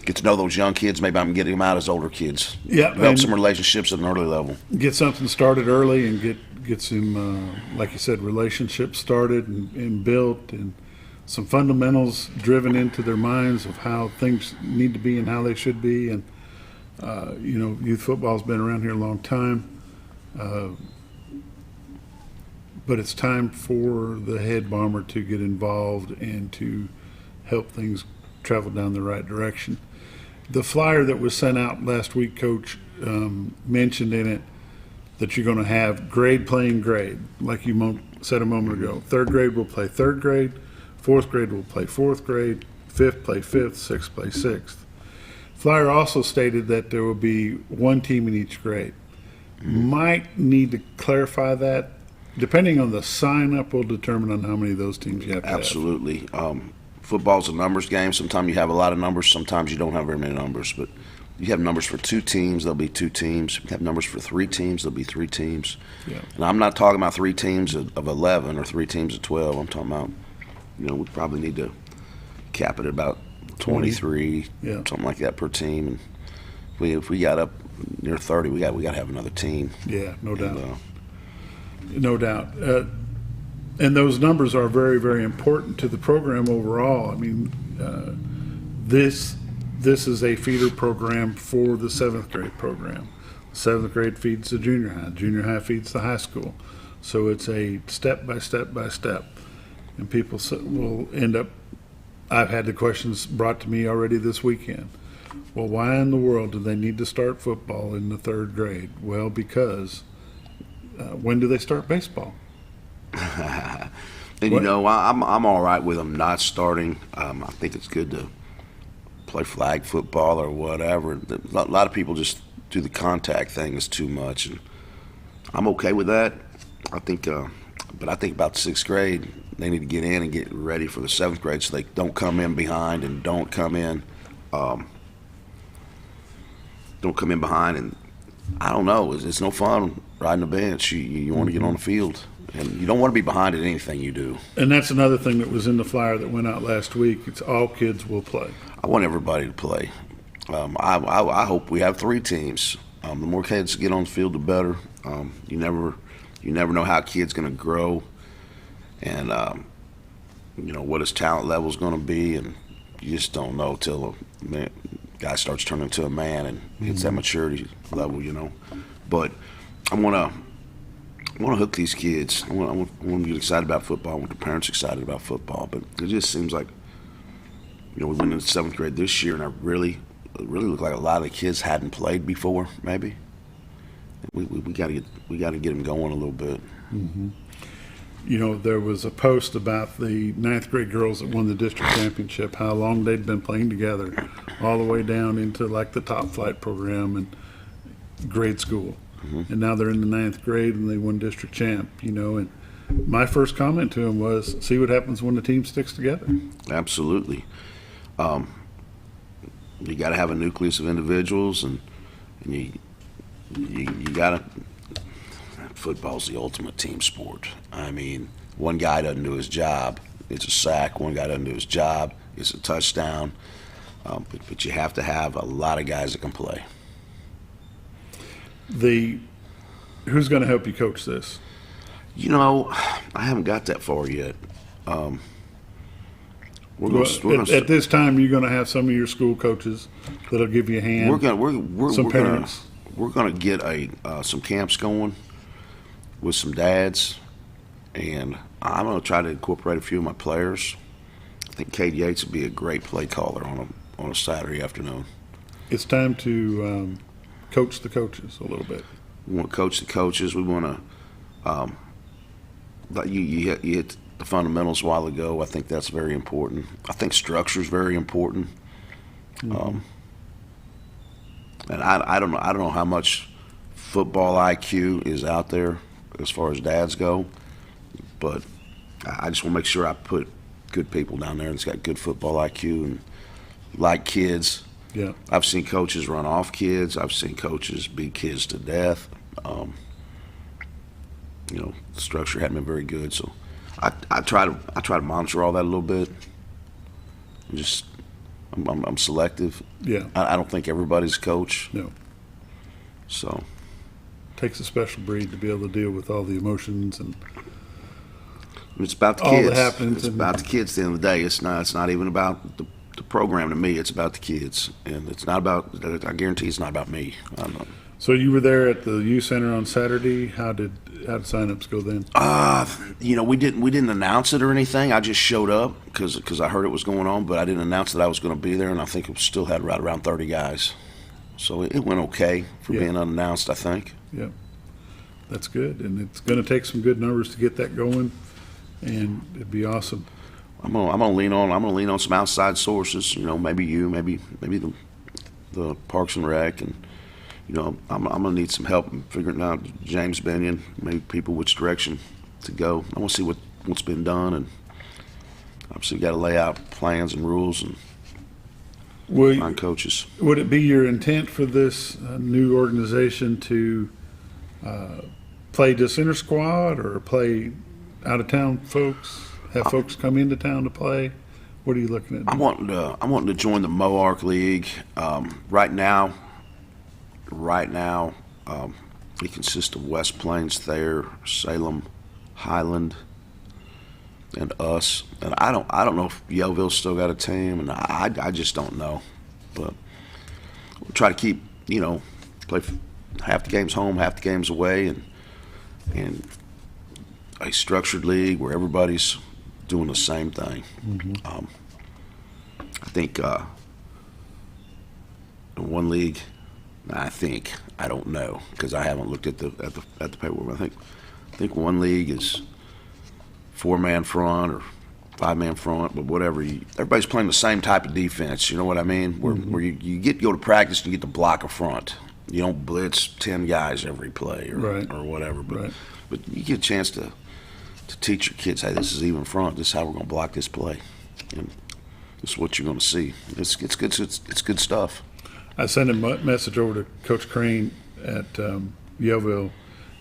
get to know those young kids. Maybe I'm getting them out as older kids. Yeah, develop some relationships at an early level. Get something started early and get some like you said, relationships started and built, and some fundamentals driven into their minds of how things need to be and how they should be. And youth football's been around here a long time, but it's time for the head bomber to get involved and to help things travel down the right direction. The flyer that was sent out last week, Coach, mentioned in it that you're going to have grade playing grade, like you said a moment ago. Third grade will play third grade, fourth grade will play fourth grade, fifth play fifth, sixth play sixth. Flyer also stated that there will be one team in each grade. Might need to clarify that. Depending on the sign-up will determine on how many of those teams you have to Absolutely. Football's a numbers game. Sometimes you have a lot of numbers. Sometimes you don't have very many numbers. But you have numbers for 2 teams, there'll be 2 teams. You have numbers for 3 teams, there'll be 3 teams. Yeah. And I'm not talking about 3 teams of 11 or 3 teams of 12. I'm talking about, we probably need to cap it at about 23, something like that per team. And if we got up near 30, we got to have another team. Yeah, no doubt. No doubt. And those numbers are very, very important to the program overall. I mean, this is a feeder program for the 7th grade program. 7th grade feeds the junior high feeds the high school. So it's a step by step by step. And people will end up, I've had the questions brought to me already this weekend. Well, why in the world do they need to start football in the 3rd grade? Well, because when do they start baseball? And you know, I'm all right with them not starting. I think it's good to play flag football or whatever. A lot of people just do the contact thing is too much, and I'm okay with that. I think, but I think about the 6th grade, they need to get in and get ready for the 7th grade, so they don't come in behind and don't come in behind. And I don't know, it's no fun riding a bench. You want to get on the field, and you don't want to be behind in anything you do. And that's another thing that was in the flyer that went out last week. It's all kids will play. I want everybody to play. I hope we have 3 teams. The more kids get on the field, the better. You never know how a kid's going to grow, and you know what his talent level is going to be, and you just don't know till a guy starts turning into a man and hits that maturity level, you know. But I want to hook these kids. I want them to get excited about football. I want the parents excited about football. But it just seems like, you know, we went into 7th grade this year, and it really looked like a lot of the kids hadn't played before. Maybe we got to get them going a little bit. Mm-hmm. You know, there was a post about the 9th grade girls that won the district championship, how long they'd been playing together, all the way down into like the top flight program and grade school. Mm-hmm. And now they're in the 9th grade and they won district champ, you know. And my first comment to them was, see what happens when the team sticks together. Absolutely. You got to have a nucleus of individuals, and you got to. Football's the ultimate team sport. I mean, one guy doesn't do his job, it's a sack. One guy doesn't do his job, it's a touchdown. But you have to have a lot of guys that can play. Who's going to help you coach this? You know, I haven't got that far yet. At this time, you're going to have some of your school coaches that'll give you a hand. We're going to get some camps going with some dads, and I'm going to try to incorporate a few of my players. I think Cade Yates would be a great play caller on a Saturday afternoon. It's time to coach the coaches a little bit. We want to coach the coaches. We want to you hit the fundamentals a while ago. I think that's very important. I think structure is very important. Mm-hmm. And I don't know how much football IQ is out there as far as dads go, but I just want to make sure I put good people down there that's got good football IQ and like kids. Yeah, I've seen coaches run off kids. I've seen coaches beat kids to death. You know, the structure hadn't been very good, so I try to monitor all that a little bit. I'm selective. Yeah, I don't think everybody's a coach. No. So. Takes a special breed to be able to deal with all the emotions and it's about the all kids. That happens. It's about the kids. At the end of the day, it's not even about the program to me. It's about the kids, and it's not about. I guarantee it's not about me. I don't know. So you were there at the youth center on Saturday. How did signups go then? You know, we didn't announce it or anything. I just showed up because I heard it was going on, but I didn't announce that I was going to be there, and I think it still had right around 30 guys. So it went okay for being unannounced, I think. Yeah, that's good, and it's going to take some good numbers to get that going, and it'd be awesome. I'm gonna lean on some outside sources. You know, maybe the Parks and Rec, and you know, I'm gonna need some help in figuring out James Binion, maybe people which direction to go. I want to see what's been done, and obviously got to lay out plans and rules and find coaches. Would it be your intent for this new organization to play just inter squad or play out of town folks? Have folks come into town to play? What are you looking at? I'm wanting to join the Moark League. Right now, it consists of West Plains, Thayer, Salem, Highland, and us. And I don't know if Yellville's still got a team, and I just don't know. But we'll try to keep, you know, play half the game's home, half the game's away, and a structured league where everybody's doing the same thing. I think in one league, I don't know because I haven't looked at the paperwork. I think one league is 4-man front or 5-man front, but whatever. Everybody's playing the same type of defense. You know what I mean? Where you go to practice and you get to block a front. You don't blitz 10 guys every play or whatever. But you get a chance to teach your kids, hey, this is even front. This is how we're going to block this play. And this is what you're going to see. It's good stuff. I sent a message over to Coach Crane at Yeovil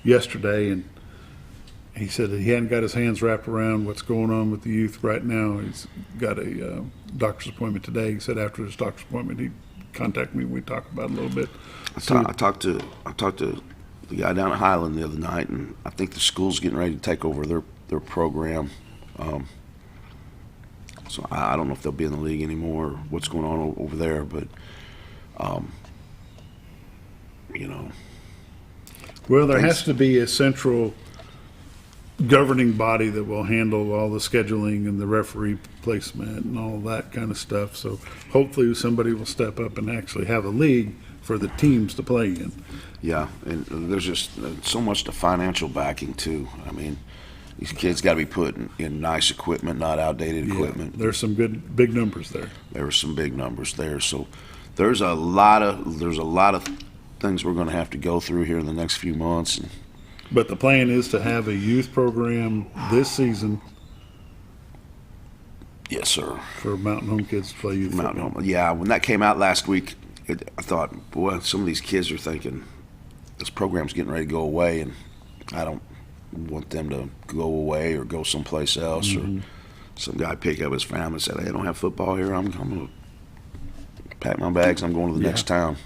yesterday, and he said that he hadn't got his hands wrapped around what's going on with the youth right now. He's got a doctor's appointment today. He said after his doctor's appointment he'd contact me. We'd talk about it a little bit. I talked to the guy down at Highland the other night, and I think the school's getting ready to take over their program. So I don't know if they'll be in the league anymore or what's going on over there, but you know. Well, there has to be a central governing body that will handle all the scheduling and the referee placement and all that kind of stuff. So hopefully somebody will step up and actually have a league for the teams to play in. Yeah, and there's just so much to financial backing too. I mean, these kids got to be put in nice equipment, not outdated equipment. There's some good big numbers there. There are some big numbers there. So there's a lot of things we're going to have to go through here in the next few months. But the plan is to have a youth program this season. Yes, sir. For Mountain Home kids to play youth Mountain football. Home. Yeah, when that came out last week, I thought, boy, some of these kids are thinking this program's getting ready to go away, and I don't want them to go away or go someplace else. Or some guy pick up his family and said, hey, I don't have football here. I'm going to pack my bags. I'm going to the next town.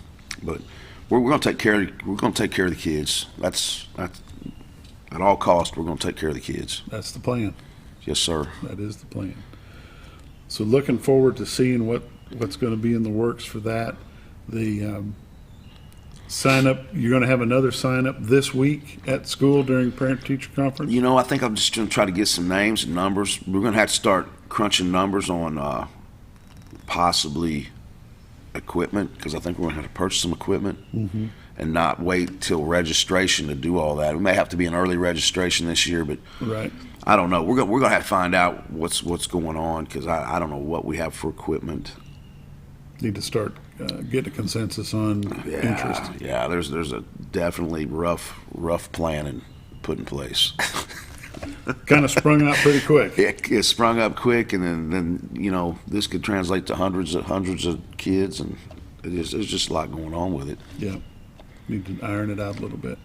But we're going to take care of the kids. That's at all costs. We're going to take care of the kids. That's the plan. Yes, sir. That is the plan. So looking forward to seeing what's going to be in the works for that. The sign up, you're going to have another sign up this week at school during parent-teacher conference? You know, I think I'm just going to try to get some names and numbers. We're going to have to start crunching numbers on possibly equipment, because I think we're going to have to purchase some equipment and not wait till registration to do all that. We may have to be an early registration this year, but I don't know. We're going to have to find out what's going on, because I don't know what we have for equipment. Need to start getting a consensus on interest. Yeah, there's a definitely rough plan put in place. Kind of sprung out pretty quick. It sprung up quick, and then you know, this could translate to hundreds of kids, and there's just a lot going on with it. Yeah, need to iron it out a little bit.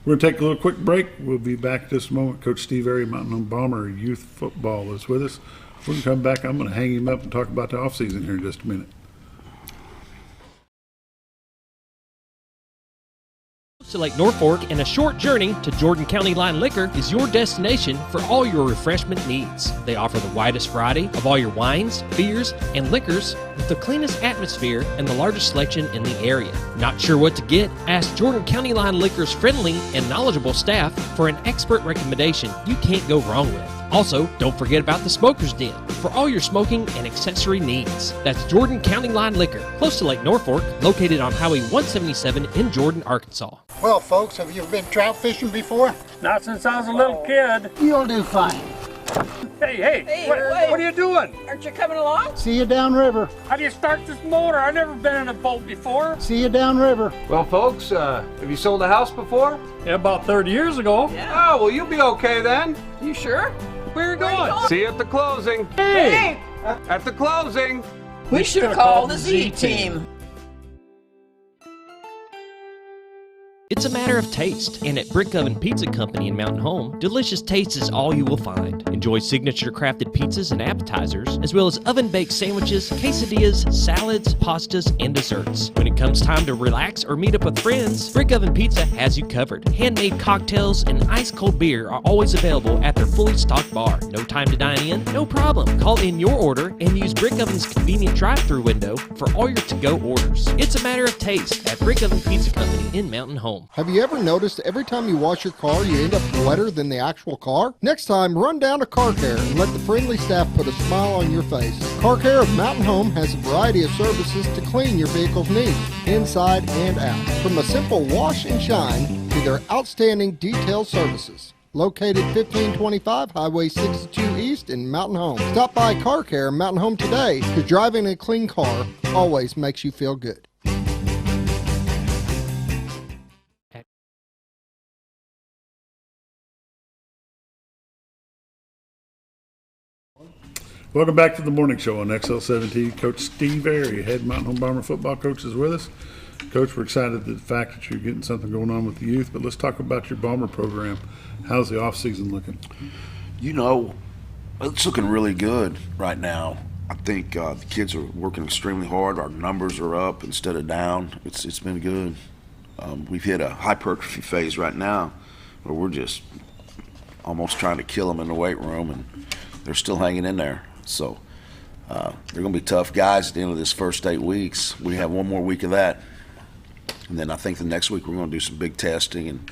We're going to take a little quick break. We'll be back this moment. Coach Steve Airy, Mountain Home Bomber youth football, is with us. We're going to come back. I'm going to hang him up and talk about the offseason here in just a minute. To Lake Norfolk, and a short journey to Jordan County Line Liquor is your destination for all your refreshment needs. They offer the widest variety of all your wines, beers, and liquors with the cleanest atmosphere and the largest selection in the area. Not sure what to get? Ask Jordan County Line Liquor's friendly and knowledgeable staff for an expert recommendation you can't go wrong with. Also, don't forget about the Smoker's Den for all your smoking and accessory needs. That's Jordan County Line Liquor, close to Lake Norfolk, located on Highway 177 in Jordan, Arkansas. Well, folks, have you been trout fishing before? Not since I was a little kid. You'll do fine. Hey, what are you doing? Aren't you coming along? See you downriver. How do you start this motor? I've never been in a boat before. See you downriver. Well, folks, have you sold a house before? Yeah, about 30 years ago. Yeah. Oh, well, you'll be okay then. You sure? Where are you going? See you at the closing. Hey! At the closing. We should have called the Z-Team. It's a matter of taste, and at Brick Oven Pizza Company in Mountain Home, delicious taste is all you will find. Enjoy signature crafted pizzas and appetizers, as well as oven-baked sandwiches, quesadillas, salads, pastas, and desserts. When it comes time to relax or meet up with friends, Brick Oven Pizza has you covered. Handmade cocktails and ice-cold beer are always available at their fully stocked bar. No time to dine in? No problem. Call in your order and use Brick Oven's convenient drive-thru window for all your to-go orders. It's a matter of taste at Brick Oven Pizza Company in Mountain Home. Have you ever noticed every time you wash your car, you end up wetter than the actual car? Next time, run down to Car Care and let the friendly staff put a smile on your face. Car Care of Mountain Home has a variety of services to clean your vehicle's needs, inside and out. From a simple wash and shine to their outstanding detailed services. Located 1525 Highway 62 East in Mountain Home. Stop by Car Care in Mountain Home today, because driving a clean car always makes you feel good. Welcome back to the morning show on XL7-TV. Coach Steve Airy, head Mountain Home Bomber football coach, is with us. Coach, we're excited at the fact that you're getting something going on with the youth, but let's talk about your Bomber program. How's the off-season looking? You know, it's looking really good right now. I think the kids are working extremely hard. Our numbers are up instead of down. It's been good. We've hit a hypertrophy phase right now where we're just almost trying to kill them in the weight room, and they're still hanging in there. So they're going to be tough guys at the end of this first 8 weeks. We have one more week of that. And then I think the next week we're going to do some big testing, and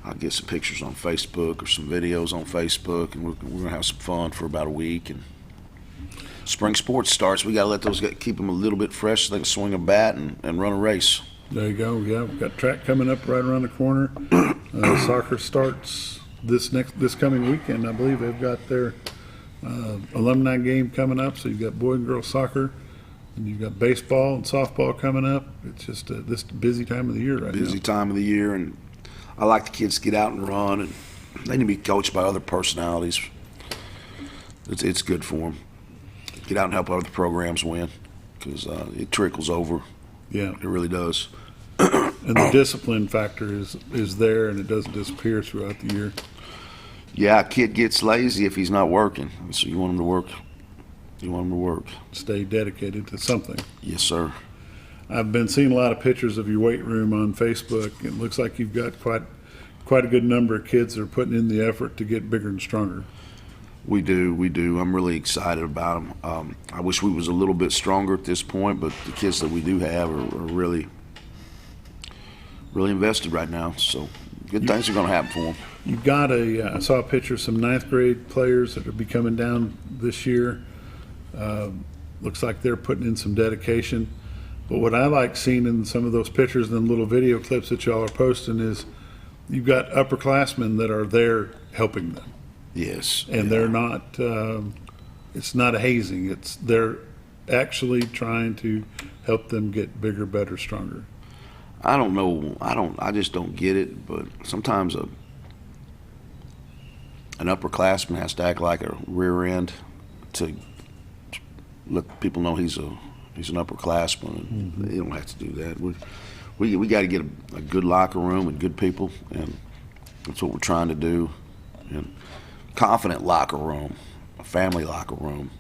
I'll get some pictures on Facebook or some videos on Facebook, and we're going to have some fun for about a week. And spring sports starts. We got to let those guys, keep them a little bit fresh so they can swing a bat and run a race. There you go. Yeah, we've got track coming up right around the corner. Soccer starts this coming weekend. I believe they've got their alumni game coming up. So you've got boy and girl soccer, and you've got baseball and softball coming up. It's just this busy time of the year right now. Busy time of the year, and I like the kids to get out and run, and they need to be coached by other personalities. It's good for them. Get out and help other programs win, because it trickles over. Yeah, it really does. And the discipline factor is there, and it doesn't disappear throughout the year. Yeah, a kid gets lazy if he's not working, so you want him to work. You want him to work. Stay dedicated to something. Yes, sir. I've been seeing a lot of pictures of your weight room on Facebook. It looks like you've got quite a good number of kids that are putting in the effort to get bigger and stronger. We do. I'm really excited about them. I wish we was a little bit stronger at this point, but the kids that we do have are really invested right now. So good things are going to happen for them. You've got I saw a picture of some 9th grade players that will be coming down this year. Looks like they're putting in some dedication. But what I like seeing in some of those pictures and little video clips that y'all are posting is you've got upperclassmen that are there helping them. Yes. And they're not, it's not a hazing. They're actually trying to help them get bigger, better, stronger. I don't know. I just don't get it. But sometimes an upperclassman has to act like a rear end to let people know he's an upperclassman. And they don't have to do that. We got to get a good locker room and good people, and that's what we're trying to do. And confident locker room, a family locker room.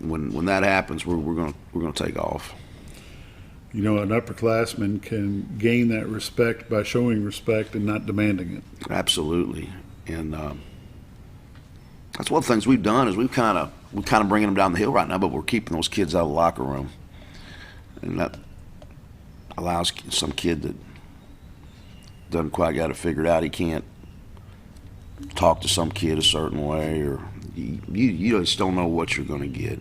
When that happens, we're gonna take off. You know, an upperclassman can gain that respect by showing respect and not demanding it. Absolutely, and that's one of the things we've done is we're kind of bringing them down the hill right now, but we're keeping those kids out of the locker room, and that allows some kid that doesn't quite got it figured out, he can't talk to some kid a certain way, or you just don't know what you're going to get.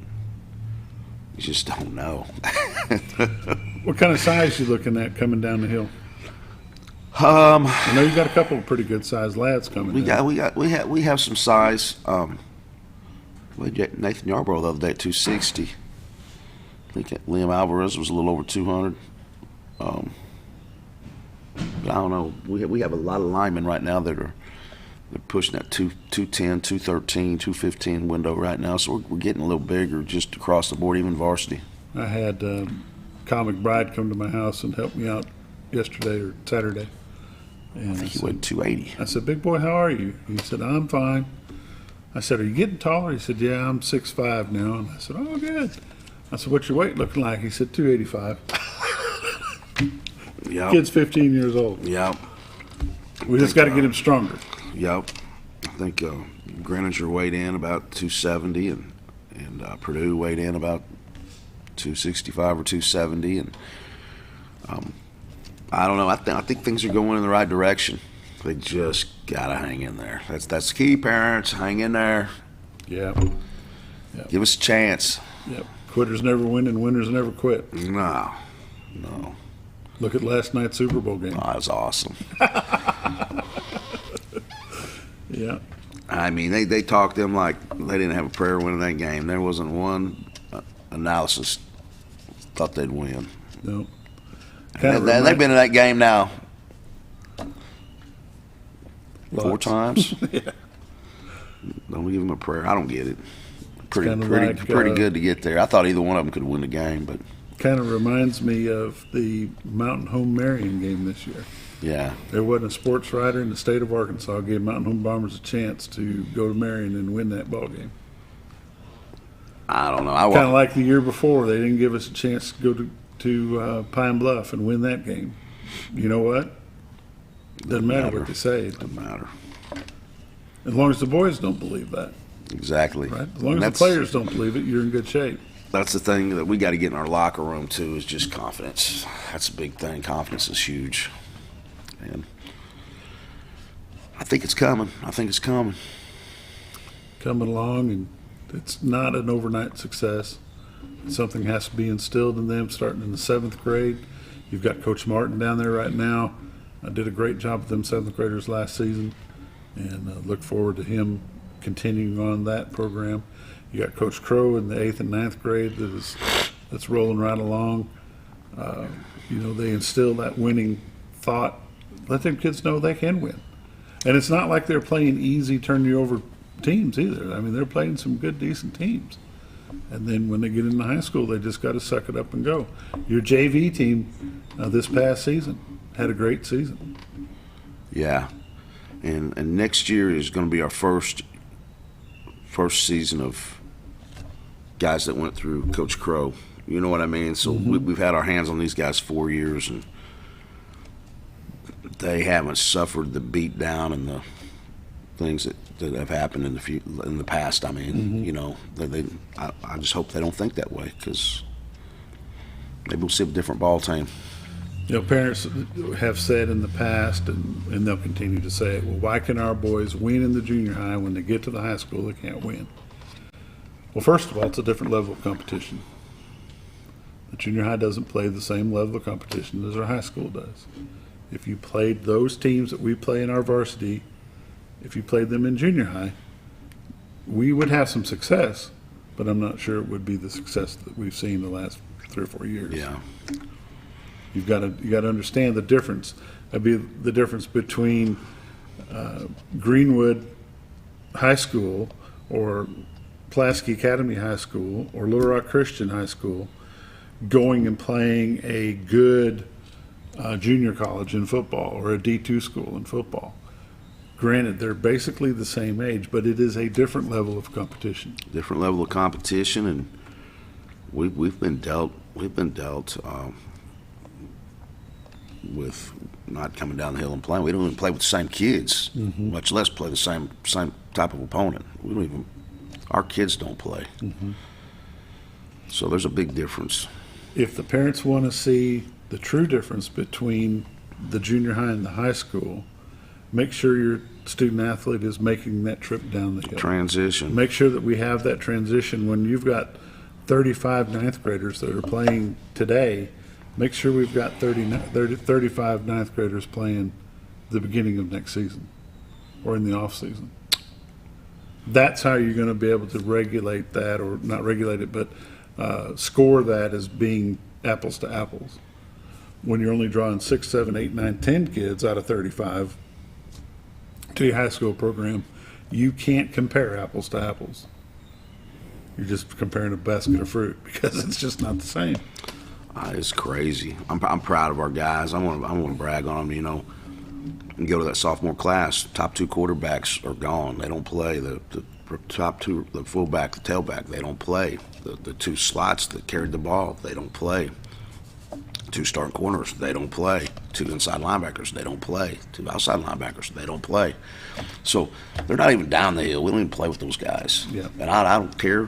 You just don't know. What kind of size you looking at coming down the hill? I know you got a couple of pretty good sized lads coming. We have some size. Nathan Yarbrough the other day at 260. I think Liam Alvarez was a little over 200. But I don't know. We have a lot of linemen right now that are pushing that 210, 213, 215 window right now. So we're getting a little bigger just across the board, even varsity. I had Kyle McBride come to my house and help me out yesterday or Saturday. And I think he weighed 280. I said, "Big boy, how are you?" He said, "I'm fine." I said, are you getting taller? He said, yeah, I'm 6'5" now. And I said, oh, good. I said, what's your weight looking like? He said, 285. Yep. Kid's 15 years old. Yep. We just got to get him stronger. Yep. I think Greninger weighed in about 270, and Purdue weighed in about 265 or 270, and I don't know. I think things are going in the right direction. They just gotta hang in there. That's key, parents. Hang in there. Yeah. Yep. Give us a chance. Yep. Quitters never win, and winners never quit. No. Look at last night's Super Bowl game. Oh, that was awesome. Yeah. I mean, they talked them like they didn't have a prayer winning that game. There wasn't one analysis thought they'd win. No. They've been in that game now 4 times. Yeah. Don't give them a prayer. I don't get it. Pretty like, good to get there. I thought either one of them could win the game, but kind of reminds me of the Mountain Home Marion game this year. Yeah. There wasn't a sports writer in the state of Arkansas gave Mountain Home Bombers a chance to go to Marion and win that ball game. I don't know. Kind of like the year before, they didn't give us a chance to go to Pine Bluff and win that game. You know what? Doesn't matter what they say. Doesn't matter. As long as the boys don't believe that. Exactly. Right? As long as the players don't believe it, you're in good shape. That's the thing that we got to get in our locker room, too, is just confidence. That's a big thing. Confidence is huge. And I think it's coming. Coming along, and it's not an overnight success. Something has to be instilled in them starting in the 7th grade. You've got Coach Martin down there right now. I did a great job with them 7th graders last season, and look forward to him continuing on that program. You got Coach Crow in the 8th and 9th grade that's rolling right along. They instill that winning thought. Let them kids know they can win. And it's not like they're playing easy, turn-you-over teams either. I mean, they're playing some good, decent teams. And then when they get into high school, they just got to suck it up and go. Your JV team this past season had a great season. Yeah. And next year is going to be our first season of guys that went through Coach Crow. You know what I mean? So we've had our hands on these guys 4 years, and they haven't suffered the beat down and the things that have happened in the past. I mean, I just hope they don't think that way, because maybe we'll see a different ball team. Parents have said in the past, and they'll continue to say it, well, why can our boys win in the junior high when they get to the high school they can't win? Well, first of all, it's a different level of competition. The junior high doesn't play the same level of competition as our high school does. If you played those teams that we play in our varsity, if you played them in junior high, we would have some success, but I'm not sure it would be the success that we've seen the last 3 or 4 years. Yeah. You got to understand the difference. That'd be the difference between Greenwood High School or Pulaski Academy High School or Little Rock Christian High School going and playing a good junior college in football or a D2 school in football. Granted, they're basically the same age, but it is a different level of competition. Different level of competition, and we've been dealt with not coming down the hill and playing. We don't even play with the same kids, much less play the same type of opponent. Our kids don't play. So there's a big difference. If the parents want to see the true difference between the junior high and the high school, make sure your student athlete is making that trip down the hill. Transition. Make sure that we have that transition. When you've got 35 ninth graders that are playing today, make sure we've got 35 ninth graders playing the beginning of next season or in the off season. That's how you're going to be able to regulate that, or not regulate it, but score that as being apples to apples. When you're only drawing 6, 7, 8, 9, 10 kids out of 35 to your high school program, you can't compare apples to apples. You're just comparing a basket of fruit, because it's just not the same. It's crazy. I'm proud of our guys. I want to brag on them. And go to that sophomore class. Top 2 quarterbacks are gone. They don't play. The top two, the fullback, the tailback, they don't play. The two slots that carried the ball, they don't play. Two starting corners, they don't play. Two inside linebackers, they don't play. Two outside linebackers, they don't play. So they're not even down the hill. We don't even play with those guys. Yeah. And I don't care.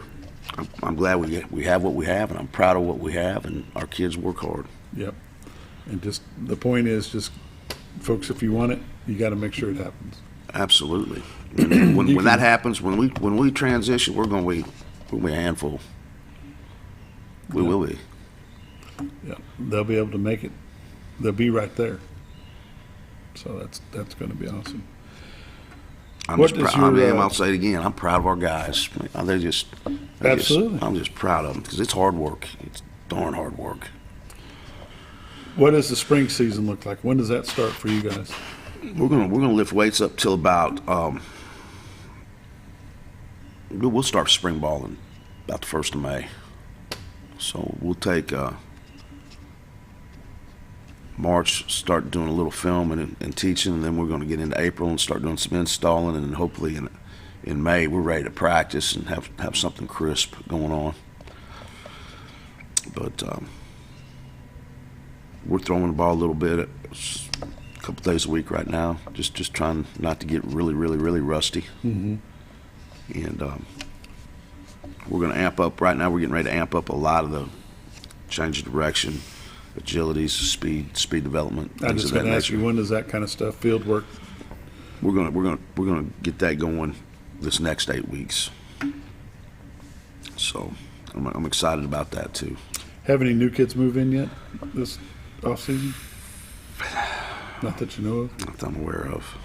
I'm glad we have what we have, and I'm proud of what we have, and our kids work hard. Yep. And just the point is, just folks, if you want it, you got to make sure it happens. Absolutely. And when that happens, when we transition, we're going to be a handful. We will be. Yeah, they'll be able to make it. They'll be right there. So that's going to be awesome. I'll say it again. I'm proud of our guys. Absolutely. I'm just proud of them because it's hard work. It's darn hard work. What does the spring season look like? When does that start for you guys? We're gonna lift weights up till about we'll start spring balling about the 1st of May. So we'll take March, start doing a little filming and teaching, and then we're going to get into April and start doing some installing, and then hopefully in May we're ready to practice and have something crisp going on. But we're throwing the ball a little bit, a couple days a week right now, just trying not to get really rusty. Mm-hmm. And we're going to amp up right now. We're getting ready to amp up a lot of the change of direction, agilities, speed development. I'm just going to ask you, when does that kind of stuff, field work? We're gonna get that going this next 8 weeks. So I'm excited about that too. Have any new kids move in yet this off season? Not that you know of. Not that I'm aware of.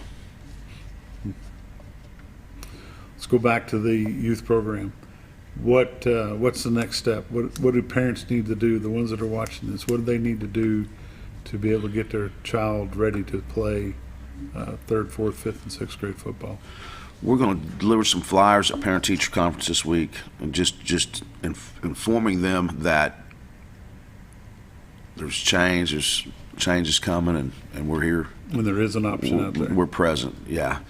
Let's go back to the youth program. What's the next step? What do parents need to do? The ones that are watching this, what do they need to do to be able to get their child ready to play 3rd, 4th, 5th, and 6th grade football? We're going to deliver some flyers at parent-teacher conference this week, and just informing them that there's changes coming, and we're here. When there is an option out there. We're present, yeah.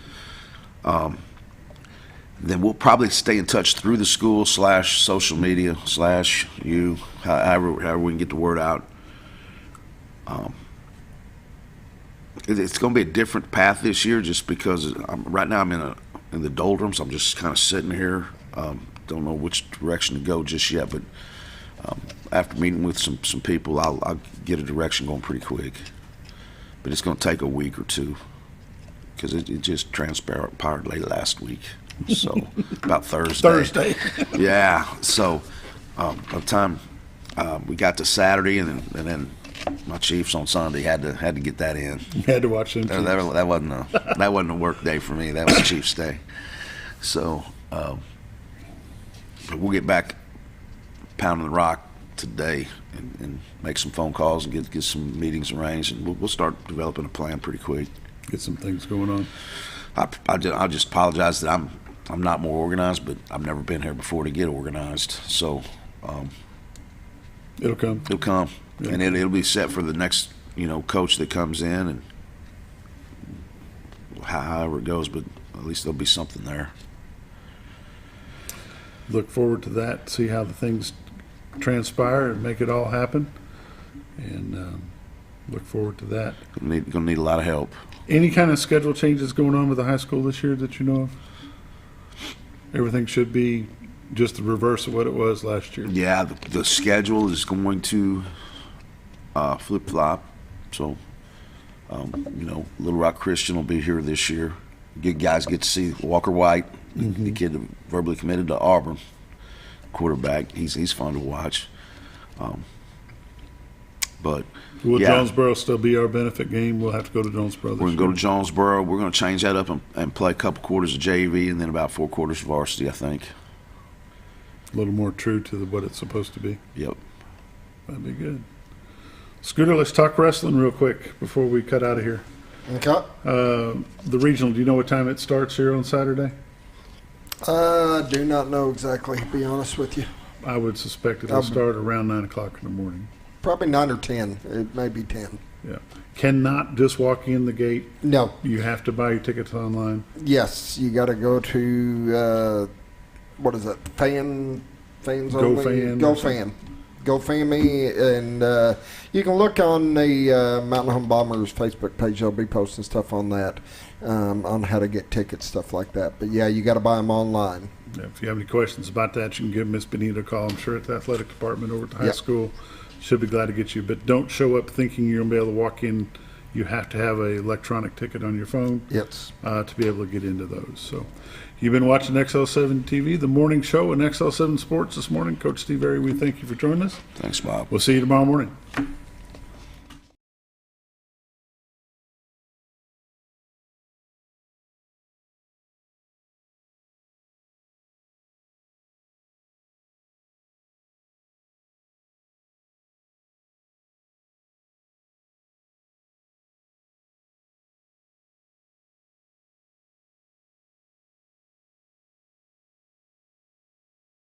Then we'll probably stay in touch through the school / social media / you, however we can get the word out. It's going to be a different path this year, just because right now I'm in the doldrums. I'm just kind of sitting here. Don't know which direction to go just yet, but after meeting with some people, I'll get a direction going pretty quick. But it's going to take a week or two because it just transpired late last week. So about Thursday. Yeah. So by the time we got to Saturday, and then my Chiefs on Sunday, had to get that in. You had to watch them. That wasn't a work day for me. That was Chiefs day. So but we'll get back pounding the rock today and make some phone calls and get some meetings arranged, and we'll start developing a plan pretty quick. Get some things going on. I'll just apologize that I'm not more organized, but I've never been here before to get organized. So it'll come. It'll come, yeah. And it'll be set for the next coach that comes in, and however it goes. But at least there'll be something there. Look forward to that. See how the things transpire and make it all happen, and look forward to that. Gonna need a lot of help. Any kind of schedule changes going on with the high school this year that you know of? Everything should be just the reverse of what it was last year. Yeah, the schedule is going to flip-flop. So, Little Rock Christian will be here this year. Good guys get to see Walker White, the kid that verbally committed to Auburn, quarterback. He's fun to watch. But will Jonesboro still be our benefit game? We'll have to go to Jonesboro this year. We're going to go to Jonesboro. We're going to change that up and play a couple quarters of JV and then about 4 quarters of varsity, I think. A little more true to what it's supposed to be. Yep. That'd be good. Scooter, let's talk wrestling real quick before we cut out of here. Okay. The regional, do you know what time it starts here on Saturday? I do not know exactly, to be honest with you. I would suspect it'll start around 9 o'clock in the morning. Probably 9 or 10. It may be 10. Yeah. Cannot just walk in the gate. No. You have to buy your tickets online. Yes, you got to go to what is it? Fans Go only. Fan Go or Fan. Go Fan Me, and you can look on the Mountain Home Bombers Facebook page. They'll be posting stuff on that, on how to get tickets, stuff like that. But yeah, you got to buy them online. Yeah, if you have any questions about that, you can give Miss Benita a call. I'm sure at the athletic department over at the high school. She'll be glad to get you. But don't show up thinking you're going to be able to walk in. You have to have an electronic ticket on your phone to be able to get into those. So you've been watching XL7-TV, the morning show in XL7 Sports this morning. Coach Steve Airy, we thank you for joining us. Thanks, Bob. We'll see you tomorrow morning.